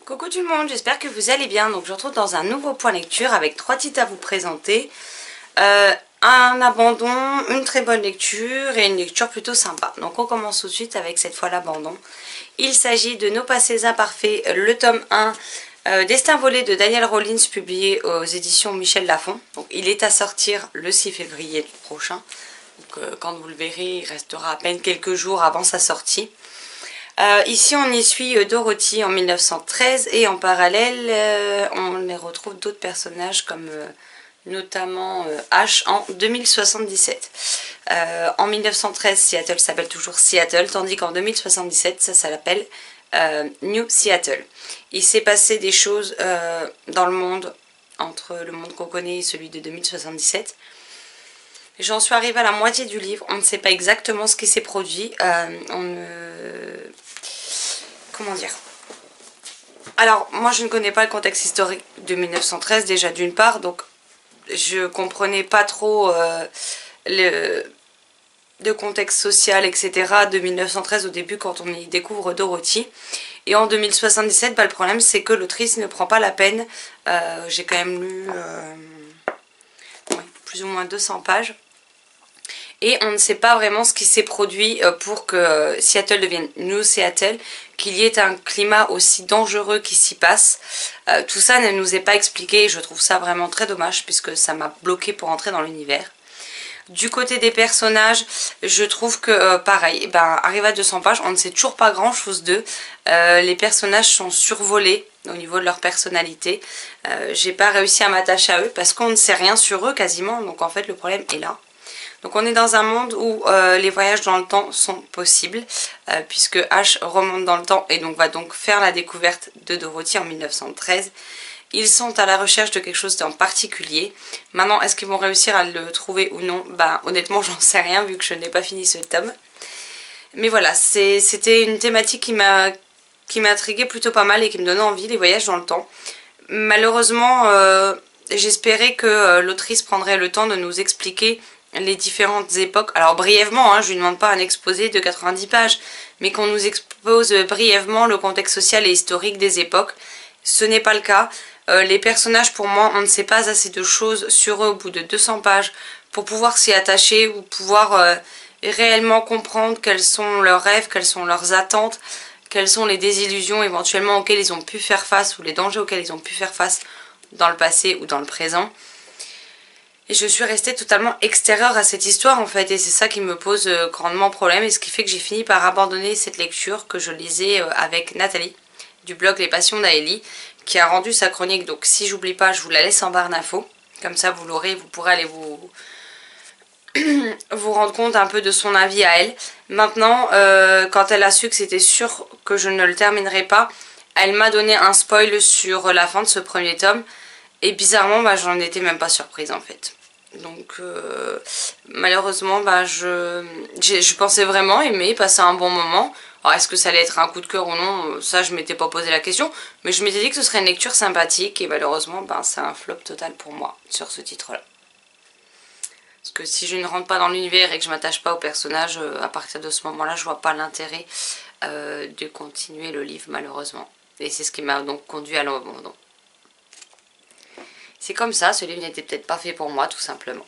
Coucou tout le monde, j'espère que vous allez bien. Donc je retrouve dans un nouveau point lecture avec 3 titres à vous présenter. Un abandon, une très bonne lecture et une lecture plutôt sympa. Donc on commence tout de suite avec cette fois l'abandon. Il s'agit de Nos passés imparfaits, le tome 1, Destin volé de Daniel Rollins, publié aux éditions Michel Lafon. Donc il est à sortir le 6 février prochain. Donc quand vous le verrez, il restera à peine quelques jours avant sa sortie. Ici on y suit Dorothy en 1913 et en parallèle on y retrouve d'autres personnages comme notamment Ash en 2077. En 1913 Seattle s'appelle toujours Seattle, tandis qu'en 2077 ça s'appelle New Seattle. Il s'est passé des choses dans le monde, entre le monde qu'on connaît et celui de 2077. J'en suis arrivée à la moitié du livre, on ne sait pas exactement ce qui s'est produit, comment dire? Alors, moi je ne connais pas le contexte historique de 1913 déjà d'une part, donc je comprenais pas trop le contexte social, etc. de 1913 au début quand on y découvre Dorothy. Et en 2077, le problème c'est que l'autrice ne prend pas la peine, j'ai quand même lu plus ou moins 200 pages. Et on ne sait pas vraiment ce qui s'est produit pour que Seattle devienne New Seattle, qu'il y ait un climat aussi dangereux qui s'y passe. Tout ça ne nous est pas expliqué et je trouve ça vraiment très dommage puisque ça m'a bloqué pour entrer dans l'univers. Du côté des personnages, je trouve que pareil, arrivé à 200 pages, on ne sait toujours pas grand chose d'eux. Les personnages sont survolés au niveau de leur personnalité. J'ai pas réussi à m'attacher à eux parce qu'on ne sait rien sur eux quasiment, donc en fait le problème est là. Donc on est dans un monde où les voyages dans le temps sont possibles, puisque Ash remonte dans le temps et donc va donc faire la découverte de Dorothy en 1913. Ils sont à la recherche de quelque chose en particulier. Maintenant, est-ce qu'ils vont réussir à le trouver ou non? Honnêtement, j'en sais rien vu que je n'ai pas fini ce tome. Mais voilà, c'était une thématique qui m'intriguait plutôt pas mal et qui me donnait envie, les voyages dans le temps. Malheureusement, j'espérais que l'autrice prendrait le temps de nous expliquer les différentes époques. Alors brièvement, je lui demande pas un exposé de 90 pages, mais qu'on nous expose brièvement le contexte social et historique des époques. Ce n'est pas le cas. Les personnages, pour moi, on ne sait pas assez de choses sur eux au bout de 200 pages pour pouvoir s'y attacher ou pouvoir réellement comprendre quels sont leurs rêves, quelles sont leurs attentes, quelles sont les désillusions éventuellement auxquelles ils ont pu faire face ou les dangers auxquels ils ont pu faire face dans le passé ou dans le présent. Et je suis restée totalement extérieure à cette histoire en fait, et c'est ça qui me pose grandement problème, et ce qui fait que j'ai fini par abandonner cette lecture que je lisais avec Nathalie du blog Les Passions d'Aélie, qui a rendu sa chronique. Donc si j'oublie pas, je vous la laisse en barre d'infos, comme ça vous l'aurez, vous pourrez aller vous rendre compte un peu de son avis à elle. Maintenant, quand elle a su que c'était sûr que je ne le terminerai pas, elle m'a donné un spoil sur la fin de ce premier tome. Et bizarrement, j'en étais même pas surprise en fait. Donc malheureusement, je pensais vraiment aimer, passer un bon moment. Alors est-ce que ça allait être un coup de cœur ou non? Ça, je m'étais pas posé la question. Mais je m'étais dit que ce serait une lecture sympathique. Et malheureusement, c'est un flop total pour moi sur ce titre-là. Parce que si je ne rentre pas dans l'univers et que je m'attache pas au personnage, à partir de ce moment-là, je vois pas l'intérêt de continuer le livre malheureusement. Et c'est ce qui m'a donc conduit à l'abandon. C'est comme ça, ce livre n'était peut-être pas fait pour moi, tout simplement.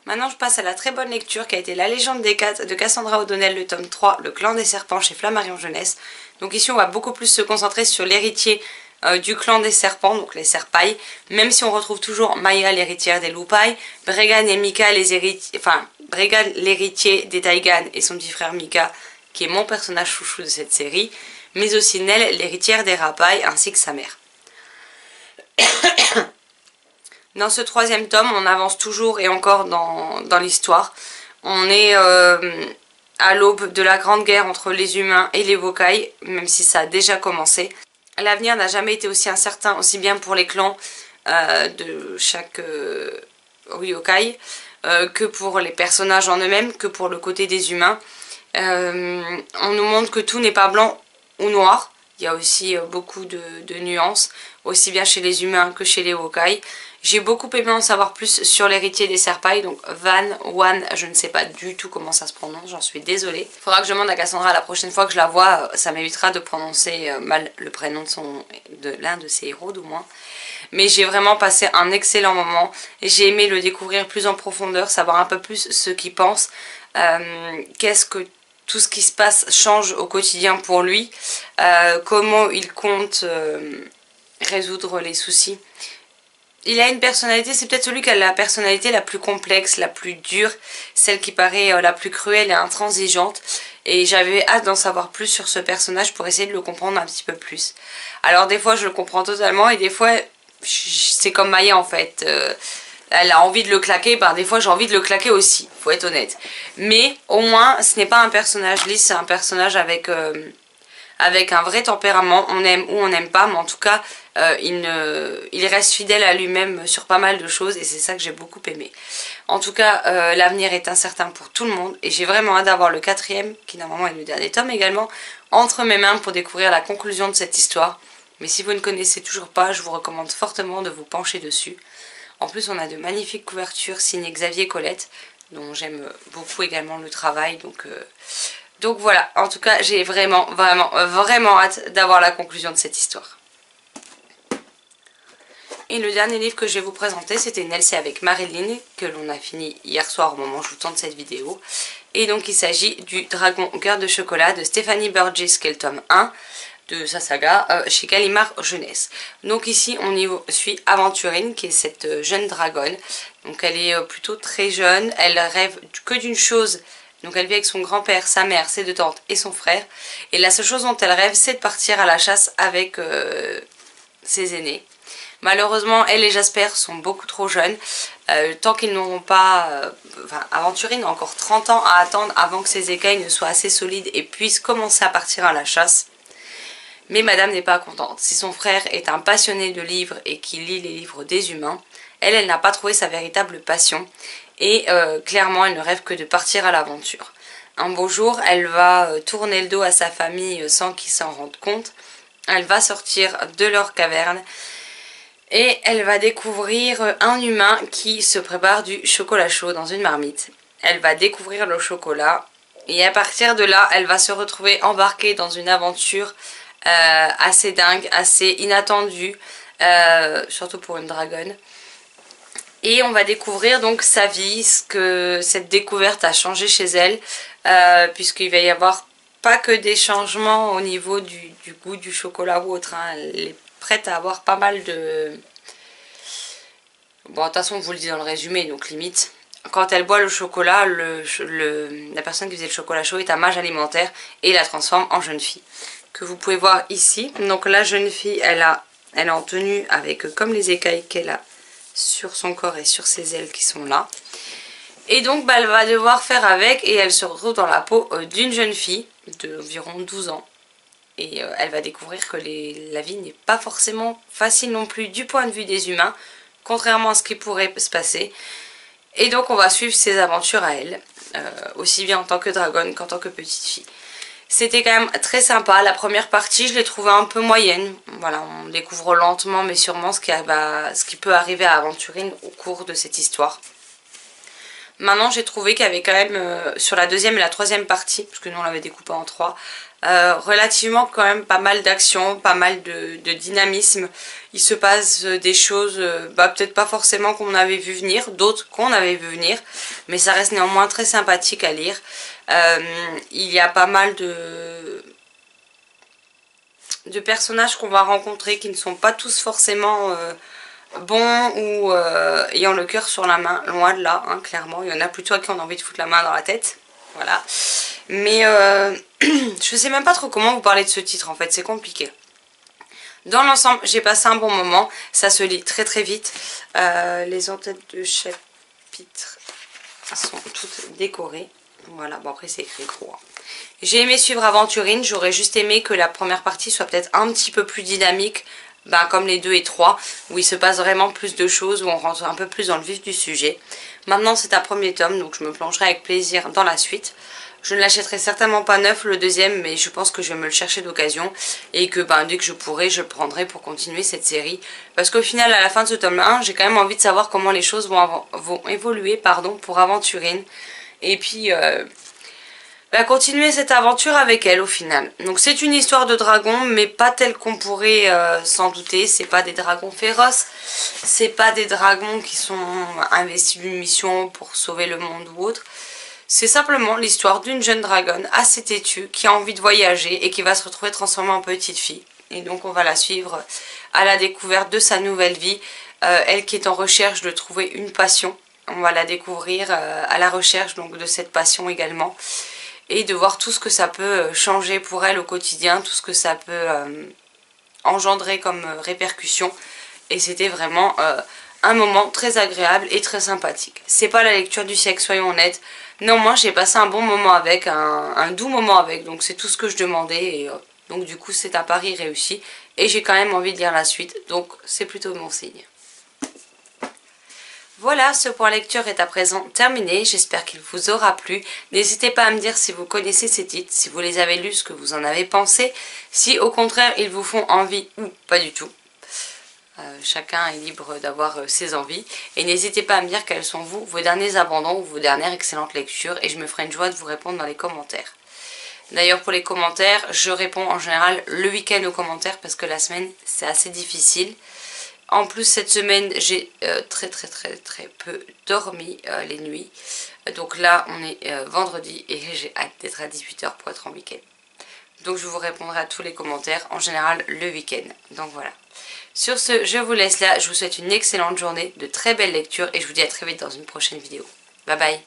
Maintenant, je passe à la très bonne lecture qui a été La légende des 4 de Cassandra O'Donnell, le tome 3, Le clan des serpents chez Flammarion Jeunesse. Donc ici, on va beaucoup plus se concentrer sur l'héritier du clan des serpents, donc les Serpailles, même si on retrouve toujours Maya, l'héritière des Loupailles, Bregan et Mika, Bregan, l'héritier des Taigan et son petit frère Mika, qui est mon personnage chouchou de cette série, mais aussi Nell, l'héritière des Rapailles, ainsi que sa mère. Dans ce troisième tome, on avance toujours et encore dans l'histoire. On est à l'aube de la grande guerre entre les humains et les Wokai, même si ça a déjà commencé. L'avenir n'a jamais été aussi incertain, aussi bien pour les clans de chaque Yokai, que pour les personnages en eux-mêmes, que pour le côté des humains. On nous montre que tout n'est pas blanc ou noir. Il y a aussi beaucoup de nuances, aussi bien chez les humains que chez les Wokai. J'ai beaucoup aimé en savoir plus sur l'héritier des Serpailles, donc Wan, je ne sais pas du tout comment ça se prononce, j'en suis désolée. Faudra que je demande à Cassandra la prochaine fois que je la vois, ça m'évitera de prononcer mal le prénom de l'un de ses héros du moins. Mais j'ai vraiment passé un excellent moment, j'ai aimé le découvrir plus en profondeur, savoir un peu plus ce qu'il pense, qu'est-ce que tout ce qui se passe change au quotidien pour lui, comment il compte résoudre les soucis. Il a une personnalité, c'est peut-être celui qui a la personnalité la plus complexe, la plus dure, celle qui paraît la plus cruelle et intransigeante. Et j'avais hâte d'en savoir plus sur ce personnage pour essayer de le comprendre un petit peu plus. Alors des fois je le comprends totalement et des fois c'est comme Maya en fait. Elle a envie de le claquer, des fois j'ai envie de le claquer aussi, faut être honnête. Mais au moins ce n'est pas un personnage lisse, c'est un personnage avec un vrai tempérament, on aime ou on n'aime pas, mais en tout cas il reste fidèle à lui-même sur pas mal de choses et c'est ça que j'ai beaucoup aimé. En tout cas l'avenir est incertain pour tout le monde et j'ai vraiment hâte d'avoir le 4e, qui normalement est le dernier tome également, entre mes mains pour découvrir la conclusion de cette histoire. Mais si vous ne connaissez toujours pas, je vous recommande fortement de vous pencher dessus. En plus on a de magnifiques couvertures signées Xavier Colette, dont j'aime beaucoup également le travail, donc voilà, en tout cas j'ai vraiment hâte d'avoir la conclusion de cette histoire. Et le dernier livre que je vais vous présenter, c'était Nelsie avec Marilyn, que l'on a fini hier soir au moment où je vous tourne cette vidéo. Et donc il s'agit du Dragon Cœur de Chocolat de Stephanie Burgess, qui est le tome 1 de sa saga chez Gallimard Jeunesse. Donc ici on y suit Aventurine, qui est cette jeune dragonne. Donc elle est plutôt très jeune, elle rêve que d'une chose. Donc elle vit avec son grand-père, sa mère, ses 2 tantes et son frère. Et la seule chose dont elle rêve, c'est de partir à la chasse avec ses aînés. Malheureusement, elle et Jasper sont beaucoup trop jeunes. Tant qu'ils n'auront pas... Aventurine a encore 30 ans à attendre avant que ses écailles ne soient assez solides et puissent commencer à partir à la chasse. Mais madame n'est pas contente. Si son frère est un passionné de livres et qu'il lit les livres des humains, elle n'a pas trouvé sa véritable passion. Et clairement, elle ne rêve que de partir à l'aventure. Un beau jour, elle va tourner le dos à sa famille sans qu'ils s'en rendent compte. Elle va sortir de leur caverne et elle va découvrir un humain qui se prépare du chocolat chaud dans une marmite. Elle va découvrir le chocolat et à partir de là, elle va se retrouver embarquée dans une aventure assez dingue, assez inattendue, surtout pour une dragonne. Et on va découvrir donc sa vie, ce que cette découverte a changé chez elle, puisqu'il va y avoir pas que des changements au niveau du goût du chocolat ou autre, hein. Elle est prête à avoir pas mal de... Bon, de toute façon, on vous le dit dans le résumé, donc limite. Quand elle boit le chocolat, la personne qui faisait le chocolat chaud est un mage alimentaire et la transforme en jeune fille. Que vous pouvez voir ici. Donc la jeune fille, elle est en tenue avec comme les écailles qu'elle a sur son corps et sur ses ailes qui sont là. Et donc elle va devoir faire avec et elle se retrouve dans la peau d'une jeune fille d'environ 12 ans. Et elle va découvrir que la vie n'est pas forcément facile non plus du point de vue des humains, contrairement à ce qui pourrait se passer. Et donc on va suivre ses aventures à elle, aussi bien en tant que dragonne qu'en tant que petite fille. C'était quand même très sympa. La première partie, je l'ai trouvée un peu moyenne. Voilà, on découvre lentement mais sûrement ce qui peut arriver à Aventurine au cours de cette histoire. Maintenant, j'ai trouvé qu'il y avait quand même, sur la 2e et la 3e partie, parce que nous on l'avait découpé en 3, relativement quand même pas mal d'action, pas mal de dynamisme. Il se passe des choses, peut-être pas forcément qu'on avait vu venir, d'autres qu'on avait vu venir, mais ça reste néanmoins très sympathique à lire. Il y a pas mal de personnages qu'on va rencontrer qui ne sont pas tous forcément bons ou ayant le cœur sur la main, loin de là, hein, clairement. Il y en a plutôt qui ont envie de foutre la main dans la tête, voilà. Mais je sais même pas trop comment vous parler de ce titre en fait, c'est compliqué. Dans l'ensemble, j'ai passé un bon moment, ça se lit très très vite. Les entêtes de chapitres sont toutes décorées. Voilà, bon après c'est écrit gros. Hein. J'ai aimé suivre Aventurine, j'aurais juste aimé que la première partie soit peut-être un petit peu plus dynamique, comme les 2 et 3, où il se passe vraiment plus de choses, où on rentre un peu plus dans le vif du sujet. Maintenant c'est un premier tome, donc je me plongerai avec plaisir dans la suite. Je ne l'achèterai certainement pas neuf le deuxième, mais je pense que je vais me le chercher d'occasion et que dès que je pourrai, je le prendrai pour continuer cette série. Parce qu'au final, à la fin de ce tome 1, j'ai quand même envie de savoir comment les choses vont évoluer pour Aventurine. Et puis continuer cette aventure avec elle au final. Donc c'est une histoire de dragon, mais pas telle qu'on pourrait s'en douter. C'est pas des dragons féroces, c'est pas des dragons qui sont investis d'une mission pour sauver le monde ou autre. C'est simplement l'histoire d'une jeune dragonne assez têtue qui a envie de voyager et qui va se retrouver transformée en petite fille. Et donc on va la suivre à la découverte de sa nouvelle vie. Elle qui est en recherche de trouver une passion. On va la découvrir à la recherche donc de cette passion également. Et de voir tout ce que ça peut changer pour elle au quotidien, tout ce que ça peut engendrer comme répercussions. Et c'était vraiment un moment très agréable et très sympathique. C'est pas la lecture du siècle, soyons honnêtes. Néanmoins, j'ai passé un bon moment avec, un doux moment avec, donc c'est tout ce que je demandais. Et donc du coup, c'est un pari réussi. Et j'ai quand même envie de lire la suite, donc c'est plutôt bon signe. Voilà, ce point lecture est à présent terminé, j'espère qu'il vous aura plu. N'hésitez pas à me dire si vous connaissez ces titres, si vous les avez lus, ce que vous en avez pensé, si au contraire ils vous font envie ou pas du tout. Chacun est libre d'avoir ses envies. Et n'hésitez pas à me dire quels sont vos derniers abandons ou vos dernières excellentes lectures et je me ferai une joie de vous répondre dans les commentaires. D'ailleurs pour les commentaires, je réponds en général le week-end aux commentaires parce que la semaine c'est assez difficile. En plus cette semaine j'ai très peu dormi les nuits. Donc là on est vendredi et j'ai hâte d'être à 18 h pour être en week-end. Donc je vous répondrai à tous les commentaires en général le week-end. Donc voilà. Sur ce je vous laisse là, je vous souhaite une excellente journée, de très belles lectures et je vous dis à très vite dans une prochaine vidéo. Bye bye.